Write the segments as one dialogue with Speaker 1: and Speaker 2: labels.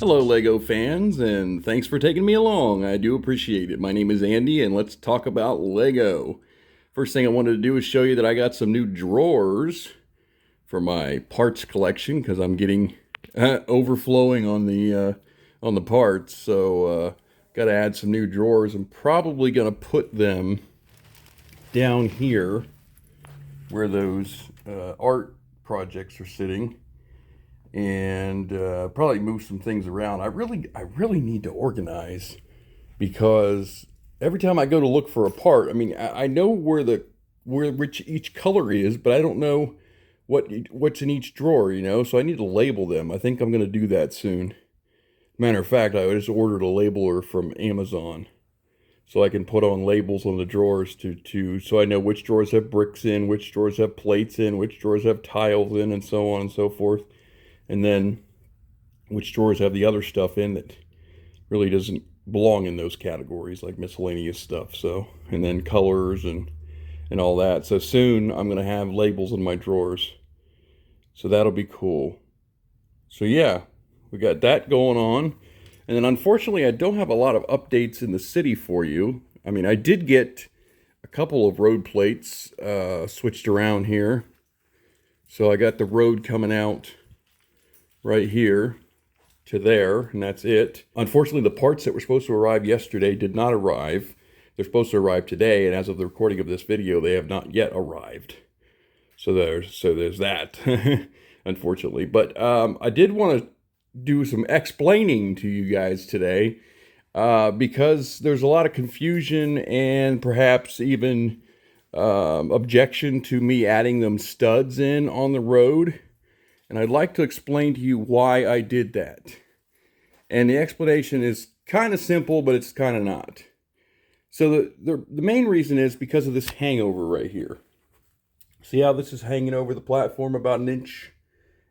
Speaker 1: Hello, LEGO fans, and thanks for taking me along. I do appreciate it. My name is Andy, and let's talk about LEGO. First thing I wanted to do is show you that I got some new drawers for my parts collection because I'm getting overflowing on the parts. So got to add some new drawers. I'm probably gonna put them down here where those art projects are sitting, and probably move some things around. I really need to organize because every time I go to look for a part, I mean, I know which each color is, but I don't know what's in each drawer, you know. So I need to label them. I think I'm going to do that soon. Matter of fact, I just ordered a labeler from Amazon so I can put on labels on the drawers so I know which drawers have bricks in, which drawers have plates in, which drawers have tiles in, and so on and so forth. And then which drawers have the other stuff in that really doesn't belong in those categories, like miscellaneous stuff. So, and then colors and all that. So soon I'm going to have labels in my drawers. So that'll be cool. So yeah, we got that going on. And then unfortunately, I don't have a lot of updates in the city for you. I mean, I did get a couple of road plates switched around here. So I got the road coming out right here to there, and that's it. Unfortunately, the parts that were supposed to arrive yesterday did not arrive. They're supposed to arrive today, and as of the recording of this video, they have not yet arrived. So there's that, unfortunately. But I did want to do some explaining to you guys today because there's a lot of confusion and perhaps even objection to me adding them studs in on the road. And I'd like to explain to you why I did that. And the explanation is kind of simple, but it's kind of not. So the main reason is because of this hangover right here. See how this is hanging over the platform about 1.25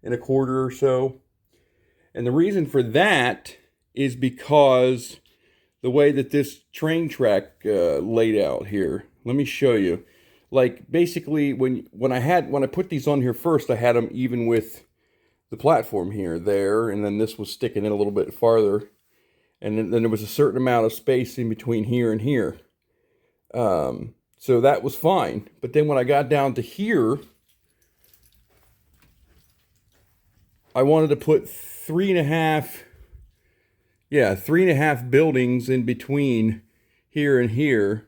Speaker 1: inches or so? And the reason for that is because the way that this train track laid out here. Let me show you. Like basically when I put these on here first, I had them even with the platform here, there, and then this was sticking in a little bit farther, and then there was a certain amount of space in between here and here. So that was fine. But then when I got down to here, I wanted to put 3.5 buildings in between here and here,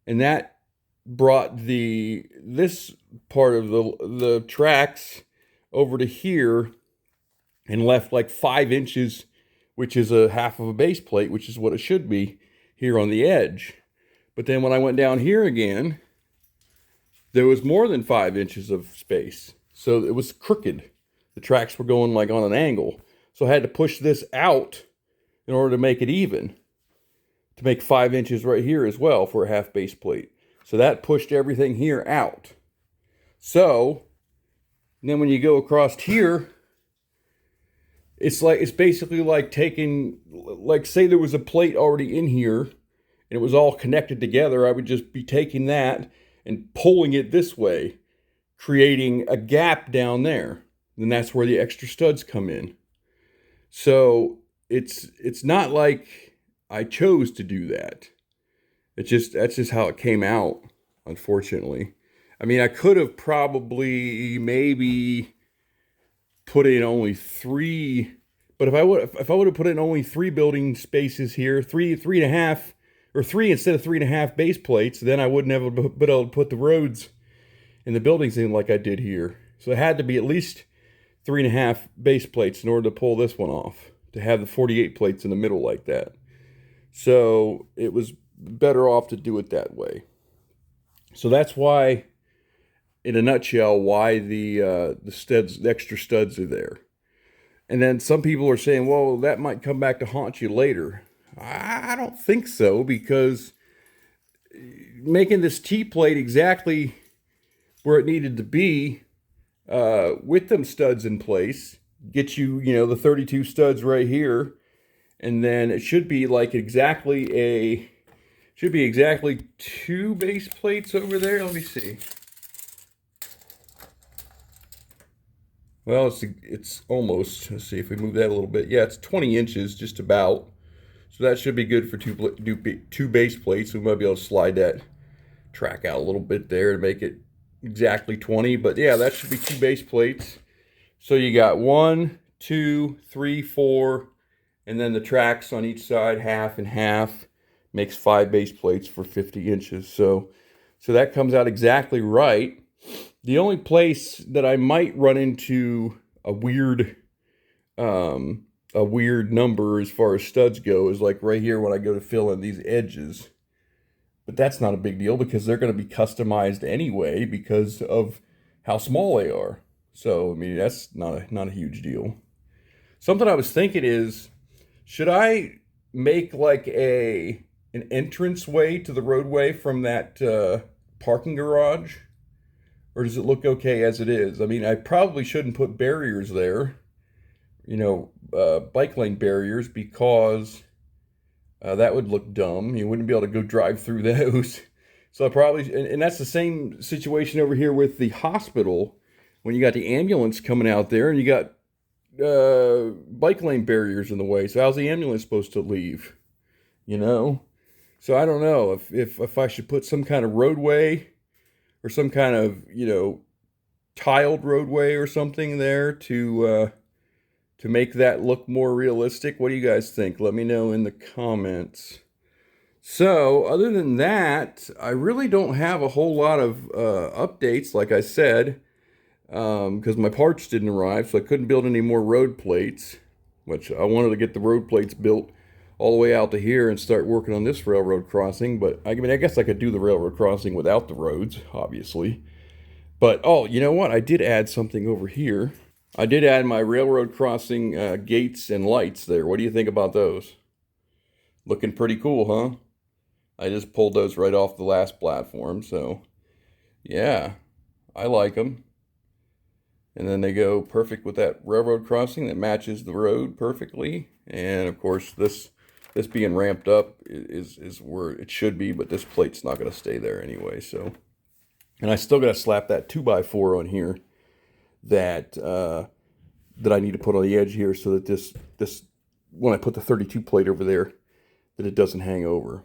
Speaker 1: and that brought this part of the tracks over to here and left like 5 inches, which is a half of a base plate, which is what it should be here on the edge. But then when I went down here again, there was more than 5 inches of space. So it was crooked. The tracks were going like on an angle. So I had to push this out in order to make it even, to make 5 inches right here as well for a half base plate. So that pushed everything here out. So then when you go across here, it's basically like taking, like say there was a plate already in here and it was all connected together. I would just be taking that and pulling it this way, creating a gap down there. And that's where the extra studs come in. So it's not like I chose to do that. That's just how it came out, unfortunately. I mean, I could have probably maybe put in only 3, but if I would have put in only 3 building spaces here, 3.5, or 3 instead of 3.5 base plates, then I wouldn't have been able to put the roads and the buildings in like I did here. So it had to be at least 3.5 base plates in order to pull this one off, to have the 48 plates in the middle like that. So it was better off to do it that way. So that's why, in a nutshell, why the studs, the extra studs are there. And then some people are saying, well, that might come back to haunt you later. I don't think so, because making this T-plate exactly where it needed to be with them studs in place gets you, the 32 studs right here. And then it should be like exactly a Should be exactly 2 base plates over there. Let me see. Well, it's almost. Let's see if we move that a little bit. Yeah, it's 20 inches, just about. So that should be good for two base plates. We might be able to slide that track out a little bit there to make it exactly 20. But yeah, that should be 2 base plates. So you got 1, 2, 3, 4, and then the tracks on each side, half and half, makes 5 base plates for 50 inches. So that comes out exactly right. The only place that I might run into a weird number as far as studs go is like right here when I go to fill in these edges. But that's not a big deal because they're going to be customized anyway because of how small they are. So I mean that's not a huge deal. Something I was thinking is, should I make like an entrance way to the roadway from that parking garage? Or does it look okay as it is? I mean, I probably shouldn't put barriers there, bike lane barriers, because that would look dumb. You wouldn't be able to go drive through those. So I probably, and that's the same situation over here with the hospital when you got the ambulance coming out there and you got bike lane barriers in the way. So how's the ambulance supposed to leave? So I don't know if I should put some kind of roadway or some kind of, tiled roadway or something there to make that look more realistic. What do you guys think? Let me know in the comments. So other than that, I really don't have a whole lot of updates, like I said, because my parts didn't arrive, so I couldn't build any more road plates, which I wanted to get the road plates built all the way out to here and start working on this railroad crossing. But I mean, I guess I could do the railroad crossing without the roads, obviously. But, oh, you know what? I did add something over here. I did add my railroad crossing gates and lights there. What do you think about those? Looking pretty cool, huh? I just pulled those right off the last platform, so yeah, I like them. And then they go perfect with that railroad crossing that matches the road perfectly. And of course, this being ramped up is where it should be, but this plate's not going to stay there anyway. So, and I still got to slap that 2x4 on here that I need to put on the edge here so that this when I put the 32 plate over there, that it doesn't hang over.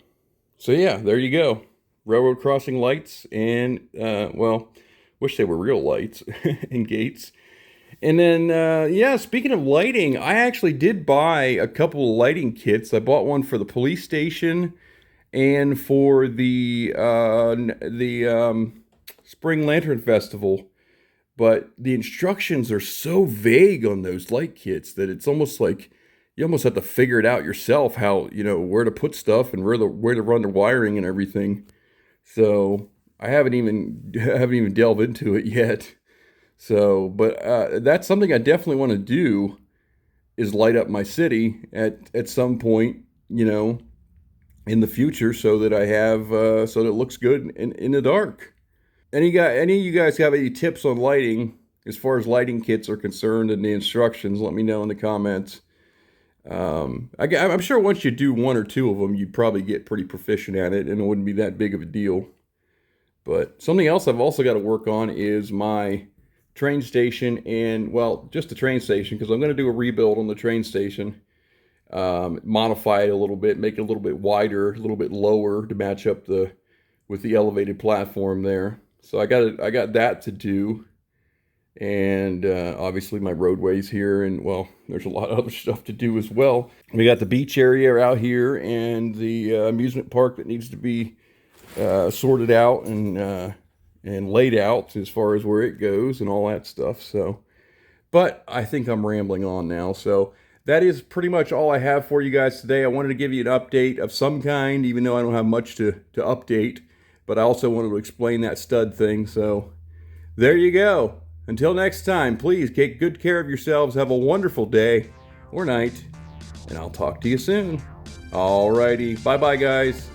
Speaker 1: So yeah, there you go. Railroad crossing lights and well, wish they were real lights and gates. And then, yeah, speaking of lighting, I actually did buy a couple of lighting kits. I bought one for the police station and for the Spring Lantern Festival. But the instructions are so vague on those light kits that it's almost like you almost have to figure it out yourself how, where to put stuff and where to run the wiring and everything. So I haven't even delved into it yet. So, but that's something I definitely want to do, is light up my city at some point, in the future, so that I have so that it looks good in the dark. Any of you guys have any tips on lighting as far as lighting kits are concerned and the instructions? Let me know in the comments. I'm sure once you do 1 or 2 of them, you'd probably get pretty proficient at it, and it wouldn't be that big of a deal. But something else I've also got to work on is my train station, and well, just the train station, because I'm going to do a rebuild on the train station, modify it a little bit, make it a little bit wider, a little bit lower to match up with the elevated platform there. So I got that to do, and obviously my roadways here, and well, there's a lot of other stuff to do as well. We got the beach area out here and the amusement park that needs to be sorted out and laid out as far as where it goes and all that stuff. So, but I think I'm rambling on now. So that is pretty much all I have for you guys today. I wanted to give you an update of some kind, even though I don't have much to update, but I also wanted to explain that stud thing. So there you go. Until next time, please take good care of yourselves. Have a wonderful day or night, and I'll talk to you soon. Alrighty. Bye-bye, guys.